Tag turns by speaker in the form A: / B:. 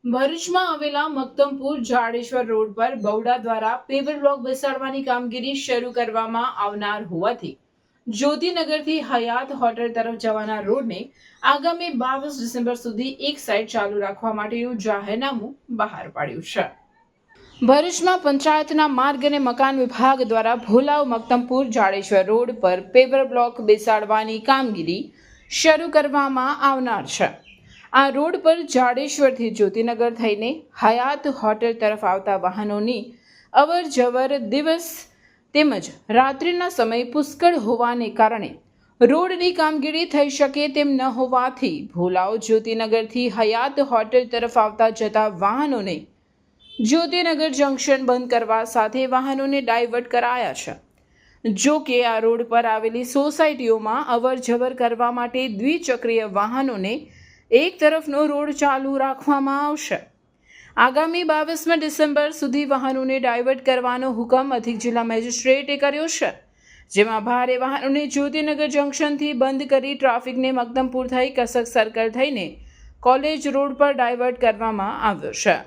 A: ભરૂચમાં આવેલા મક્તમપુર જાડેશ્વર રોડ પર બૌડા દ્વારા પેવર બ્લોક બેસાડવાની કામગીરી શરૂ કરવામાં આવનાર હોવાથી જ્યોતિનગરથી હયાત હોટલ તરફ જવાના રોડને આગામી 22 ડિસેમ્બર સુધી એક સાઇડ ચાલુ રાખવા માટેનું જાહેરનામું બહાર પાડ્યું છે। ભરૂચમાં પંચાયતના માર્ગ અને મકાન વિભાગ દ્વારા ભોલાવ મક્તમપુર જાડેશ્વર રોડ પર પેવર બ્લોક બેસાડવાની કામગીરી શરૂ કરવામાં આવનાર છે। આ રોડ પર જાડેશ્વરથી જ્યોતિનગર થઈને હયાત હોટેલ તરફ આવતા વાહનોની અવર જવર દિવસ તેમજ રાત્રિના સમય પુષ્કળ હોવાને કારણે રોડની કામગીરી થઈ શકે તેમ ન હોવાથી ભોલાવ જ્યોતિનગરથી હયાત હોટેલ તરફ આવતા જતા વાહનોને જ્યોતિનગર જંકશન બંધ કરવા સાથે વાહનોને ડાયવર્ટ કરાયા છે। જો કે આ રોડ પર આવેલી સોસાયટીઓમાં અવર જવર કરવા માટે દ્વિચક્રીય વાહનોને એક તરફનો રોડ ચાલુ રાખવામાં આવશે। આગામી 22 ડિસેમ્બર સુધી વાહનોને ડાયવર્ટ કરવાનો હુકમ અધિક જિલ્લા મેજિસ્ટ્રેટે કર્યો છે, જેમાં ભારે વાહનોને જ્યોતિનગર જંકશનથી બંધ કરી ટ્રાફિકને મક્તમપુર થઈ કસક સર્કલ થઈને કોલેજ રોડ પર ડાયવર્ટ કરવામાં આવ્યો છે।